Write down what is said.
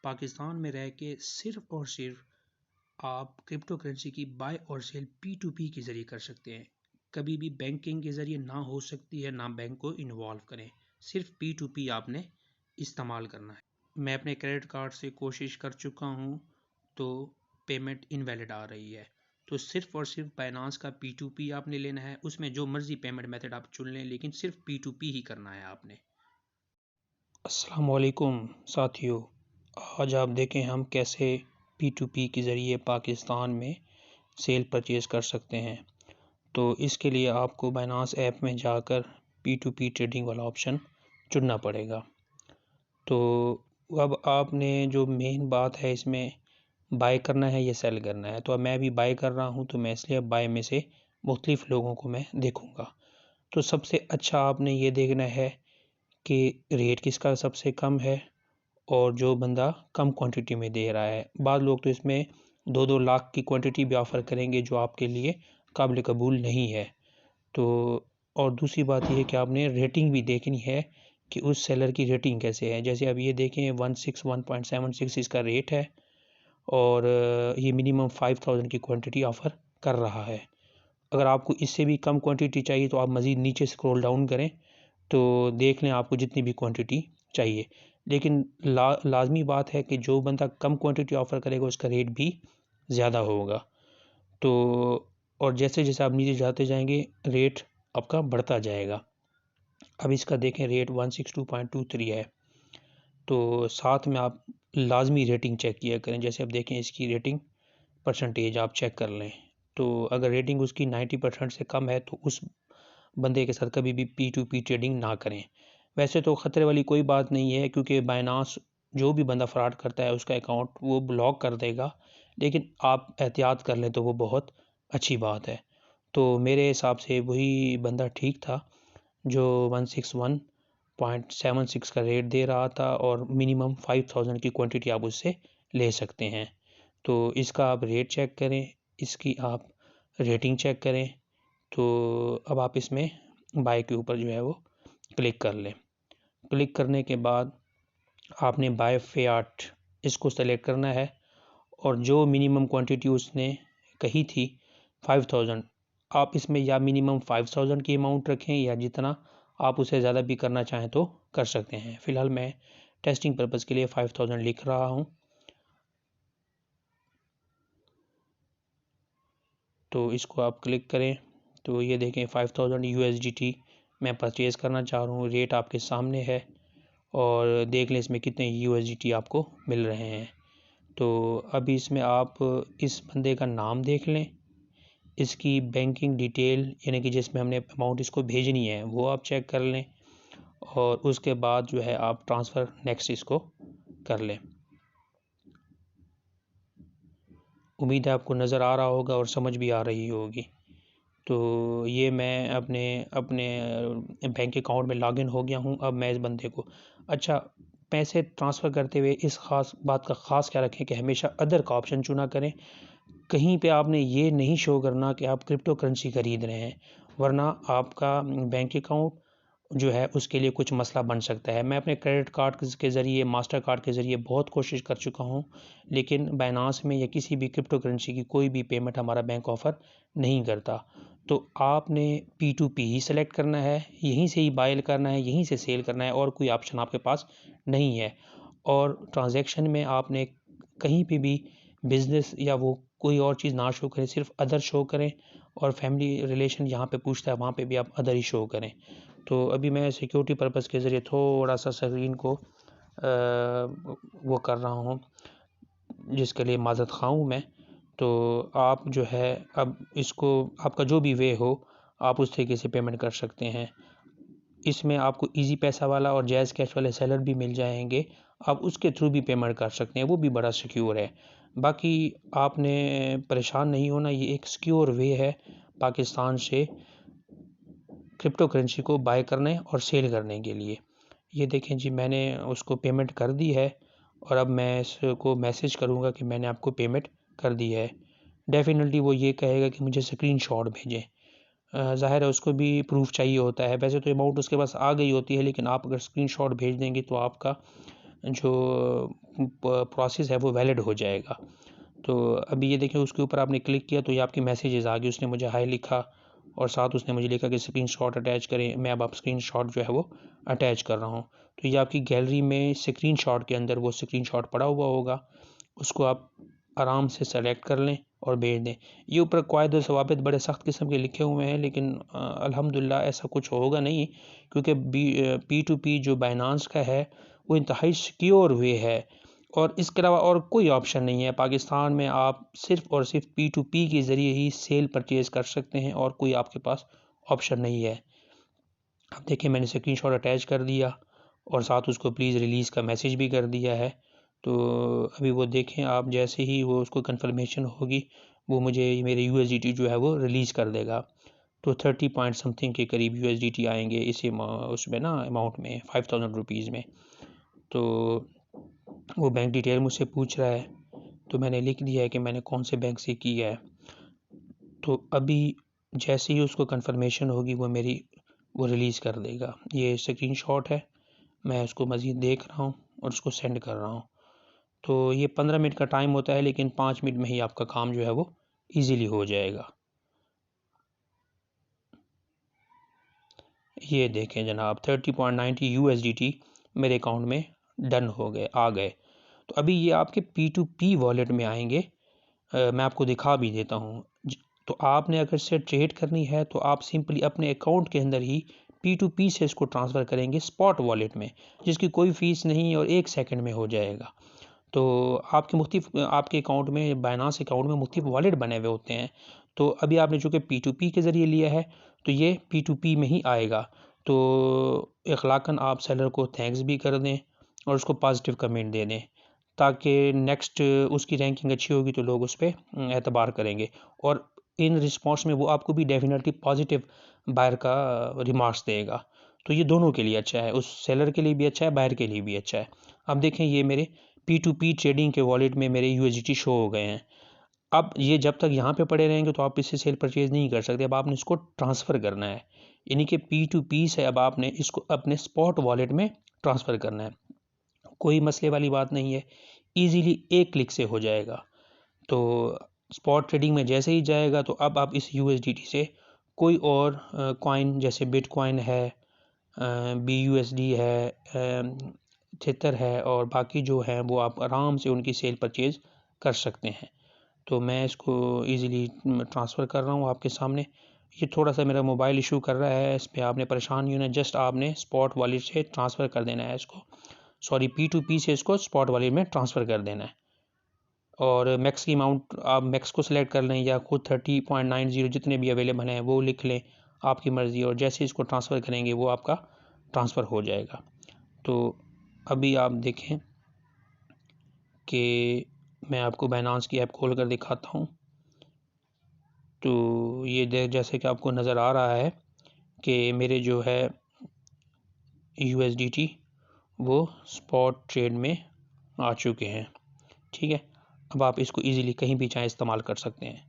पाकिस्तान में रह के सिर्फ और सिर्फ आप क्रिप्टो करेंसी की बाय और सेल P2P के ज़रिए कर सकते हैं। कभी भी बैंकिंग के ज़रिए ना हो सकती है, ना बैंक को इन्वॉल्व करें, सिर्फ P2P आपने इस्तेमाल करना है। मैं अपने क्रेडिट कार्ड से कोशिश कर चुका हूँ तो पेमेंट इनवैलिड आ रही है। तो सिर्फ और सिर्फ बाइनांस का P2P आपने लेना है, उसमें जो मर्जी पेमेंट मेथड आप चुन लें, लेकिन सिर्फ P2P ही करना है आपने। अस्सलाम वालेकुम साथियों, आज आप देखें हम कैसे P2P के ज़रिए पाकिस्तान में सेल परचेज़ कर सकते हैं। तो इसके लिए आपको बाइनांस ऐप में जाकर P2P ट्रेडिंग वाला ऑप्शन चुनना पड़ेगा। तो अब आपने जो मेन बात है इसमें बाय करना है या सेल करना है। तो अब मैं भी बाय कर रहा हूं, तो मैं इसलिए अब बाय में से मुख्तलिफ लोगों को मैं देखूंगा। तो सबसे अच्छा आपने ये देखना है कि रेट किसका सबसे कम है और जो बंदा कम क्वांटिटी में दे रहा है। बाद लोग तो इसमें 2-2 लाख की क्वांटिटी भी ऑफ़र करेंगे जो आपके लिए काबिल कबूल नहीं है। तो और दूसरी बात यह है कि आपने रेटिंग भी देखनी है कि उस सेलर की रेटिंग कैसे है। जैसे अब ये देखें 161.76 इसका रेट है और ये मिनिमम 5000 की क्वांटिटी ऑफ़र कर रहा है। अगर आपको इससे भी कम क्वांटिटी चाहिए तो आप मज़ीद नीचे स्क्रॉल डाउन करें तो देख लें आपको जितनी भी क्वांटिटी चाहिए। लेकिन लाजमी बात है कि जो बंदा कम क्वांटिटी ऑफ़र करेगा उसका रेट भी ज़्यादा होगा। तो और जैसे जैसे आप नीचे जाते जाएंगे रेट आपका बढ़ता जाएगा। अब इसका देखें रेट 162.23 है। तो साथ में आप लाजमी रेटिंग चेक किया करें। जैसे अब देखें इसकी रेटिंग परसेंटेज आप चेक कर लें। तो अगर रेटिंग उसकी 90% से कम है तो उस बंदे के साथ कभी भी P2P ट्रेडिंग ना करें। वैसे तो ख़तरे वाली कोई बात नहीं है, क्योंकि बाइनांस जो भी बंदा फ्रॉड करता है उसका अकाउंट वो ब्लॉक कर देगा, लेकिन आप एहतियात कर लें तो वो बहुत अच्छी बात है। तो मेरे हिसाब से वही बंदा ठीक था जो 161.76 का रेट दे रहा था और मिनिमम 5000 की क्वांटिटी आप उससे ले सकते हैं। तो इसका आप रेट चेक करें, इसकी आप रेटिंग चेक करें। तो अब आप इसमें बाय के ऊपर जो है वो क्लिक कर लें। क्लिक करने के बाद आपने बाय फ़िएट इसको सेलेक्ट करना है और जो मिनिमम क्वांटिटी उसने कही थी 5000, आप इसमें या मिनिमम 5000 की अमाउंट रखें या जितना आप उसे ज़्यादा भी करना चाहें तो कर सकते हैं। फ़िलहाल मैं टेस्टिंग पर्पज़ के लिए 5000 लिख रहा हूँ। तो इसको आप क्लिक करें तो ये देखें 5000 USDT मैं परचेज़ करना चाह रहा हूँ। रेट आपके सामने है और देख लें इसमें कितने USDT आपको मिल रहे हैं। तो अभी इसमें आप इस बंदे का नाम देख लें, इसकी बैंकिंग डिटेल यानी कि जिसमें हमने अमाउंट इसको भेजनी है वो आप चेक कर लें और उसके बाद जो है आप ट्रांसफ़र नेक्स्ट इसको कर लें। उम्मीद है आपको नज़र आ रहा होगा और समझ भी आ रही होगी। तो ये मैं अपने अपने बैंक अकाउंट में लॉगिन हो गया हूँ। अब मैं इस बंदे को अच्छा पैसे ट्रांसफ़र करते हुए इस ख़ास बात का ख़ास ख्याल रखें कि हमेशा अदर का ऑप्शन चुना करें। कहीं पे आपने ये नहीं शो करना कि आप क्रिप्टो करेंसी ख़रीद रहे हैं, वरना आपका बैंक अकाउंट जो है उसके लिए कुछ मसला बन सकता है। मैं अपने क्रेडिट कार्ड के ज़रिए, मास्टर कार्ड के ज़रिए बहुत कोशिश कर चुका हूँ, लेकिन बाइनांस में या किसी भी क्रिप्टो करेंसी की कोई भी पेमेंट हमारा बैंक ऑफ़र नहीं करता। तो आपने P2P ही सेलेक्ट करना है, यहीं से ही बाय करना है, यहीं से सेल करना है और कोई ऑप्शन आपके पास नहीं है। और ट्रांजैक्शन में आपने कहीं पे भी बिज़नेस या वो कोई और चीज़ ना शो करें, सिर्फ अदर शो करें और फैमिली रिलेशन जहाँ पे पूछता है वहाँ पे भी आप अदर ही शो करें। तो अभी मैं सिक्योरिटी पर्पज़ के ज़रिए थोड़ा सा स्क्रीन को वो कर रहा हूँ, जिसके लिए माज़रत ख़्वाह हूँ मैं। तो आप जो है अब इसको आपका जो भी वे हो आप उस तरीके से पेमेंट कर सकते हैं। इसमें आपको इजी पैसा वाला और जायज़ कैश वाले सेलर भी मिल जाएंगे, आप उसके थ्रू भी पेमेंट कर सकते हैं, वो भी बड़ा सिक्योर है। बाकी आपने परेशान नहीं होना, ये एक सिक्योर वे है पाकिस्तान से क्रिप्टो करेंसी को बाय करने और सेल करने के लिए। ये देखें जी मैंने उसको पेमेंट कर दी है और अब मैं इसको मैसेज करूँगा कि मैंने आपको पेमेंट कर दी है। डेफ़िनेटली वो ये कहेगा कि मुझे स्क्रीनशॉट भेजें। ज़ाहिर है उसको भी प्रूफ़ चाहिए होता है। वैसे तो अमाउंट उसके पास आ गई होती है, लेकिन आप अगर स्क्रीनशॉट भेज देंगे तो आपका जो प्रोसेस है वो वैलिड हो जाएगा। तो अभी ये देखें, उसके ऊपर आपने क्लिक किया तो ये आपकी मैसेजेस आ गई। उसने मुझे हाय लिखा और साथ उसने मुझे लिखा कि स्क्रीनशॉट अटैच करें। मैं अब आप स्क्रीनशॉट जो है वो अटैच कर रहा हूँ। तो ये आपकी गैलरी में स्क्रीनशॉट के अंदर वो स्क्रीनशॉट पड़ा हुआ होगा, उसको आप आराम से सेलेक्ट कर लें और भेज दें। ये ऊपर क़वायद व ज़वाबित बड़े सख्त किस्म के लिखे हुए हैं, लेकिन अल्हम्दुलिल्लाह ऐसा कुछ होगा नहीं, क्योंकि P2P जो बाइनांस का है वो इंतहाई सिक्योर वे है और इसके अलावा और कोई ऑप्शन नहीं है। पाकिस्तान में आप सिर्फ़ और सिर्फ P2P के ज़रिए ही सेल परचेज़ कर सकते हैं और कोई आपके पास ऑप्शन नहीं है। अब देखिए, मैंने स्क्रीनशॉट अटैच कर दिया और साथ उसको प्लीज़ रिलीज़ का मैसेज भी कर दिया है। तो अभी वो देखें आप, जैसे ही वो उसको कन्फर्मेशन होगी वो मुझे मेरे USDT जो है वो रिलीज़ कर देगा। तो 30 पॉइंट समथिंग के करीब USDT आएंगे इसी उसमें ना अमाउंट में, 5000 रुपीज़ में। तो वो बैंक डिटेल मुझसे पूछ रहा है, तो मैंने लिख दिया है कि मैंने कौन से बैंक से किया है। तो अभी जैसे ही उसको कन्फर्मेशन होगी वो रिलीज़ कर देगा। ये स्क्रीनशॉट है, मैं उसको मज़ीद देख रहा हूँ और उसको सेंड कर रहा हूँ। तो ये 15 मिनट का टाइम होता है, लेकिन 5 मिनट में ही आपका काम जो है वो ईज़िली हो जाएगा। ये देखें जनाब, 30.90 USDT मेरे अकाउंट में डन हो गए, आ गए। तो अभी ये आपके P2P वॉलेट में आएंगे। मैं आपको दिखा भी देता हूँ। तो आपने अगर से ट्रेड करनी है तो आप सिंपली अपने अकाउंट के अंदर ही P2P से इसको ट्रांसफ़र करेंगे स्पॉट वॉलेट में, जिसकी कोई फ़ीस नहीं और 1 सेकंड में हो जाएगा। तो आपके अकाउंट में, बाइनांस अकाउंट में मुख्तलिफ वॉलेट बने हुए होते हैं। तो अभी आपने चूँकि P2P के ज़रिए लिया है तो ये P2P में ही आएगा। तो इख़लाक़न आप सेलर को थैंक्स भी कर दें और उसको पॉजिटिव कमेंट दे दें, ताकि नेक्स्ट उसकी रैंकिंग अच्छी होगी तो लोग उस पर एतबार करेंगे और इन रिस्पॉन्स में वो आपको भी डेफिनेटली पॉजिटिव बायर का रिमार्क्स देगा। तो ये दोनों के लिए अच्छा है, उस सेलर के लिए भी अच्छा है, बायर के लिए भी अच्छा है। अब देखें, ये मेरे P2P ट्रेडिंग के वॉलेट में मेरे USDT शो हो गए हैं। अब ये जब तक यहाँ पे पड़े रहेंगे तो आप इससे सेल परचेज़ नहीं कर सकते। अब आपने इसको ट्रांसफ़र करना है, यानी कि P2P से अब आपने इसको अपने स्पॉट वॉलेट में ट्रांसफ़र करना है। कोई मसले वाली बात नहीं है, ईज़िली एक क्लिक से हो जाएगा। तो स्पॉट ट्रेडिंग में जैसे ही जाएगा तो अब आप इस USDT से कोई और कॉइन, जैसे बिटकॉइन है, BUSD है, थितर है और बाकी जो है वो आप आराम से उनकी सेल परचेज़ कर सकते हैं। तो मैं इसको ईज़िली ट्रांसफ़र कर रहा हूँ आपके सामने। ये थोड़ा सा मेरा मोबाइल इशू कर रहा है, इस पे आपने परेशान नहीं होना, जस्ट आपने स्पॉट वॉलेट से ट्रांसफ़र कर देना है इसको, सॉरी P2P से इसको स्पॉट वॉलेट में ट्रांसफ़र कर देना है। और मैक्स की अमाउंट आप मैक्स को सिलेक्ट कर लें या खुद 30.90 जितने भी अवेलेबल हैं वो लिख लें, आपकी मर्ज़ी। और जैसे इसको ट्रांसफ़र करेंगे वो आपका ट्रांसफ़र हो जाएगा। तो अभी आप देखें कि मैं आपको बाइनांस की ऐप खोल कर दिखाता हूँ। तो ये जैसे कि आपको नज़र आ रहा है कि मेरे जो है USDT वो स्पॉट ट्रेड में आ चुके हैं। ठीक है, अब आप इसको ईज़िली कहीं भी चाहें इस्तेमाल कर सकते हैं।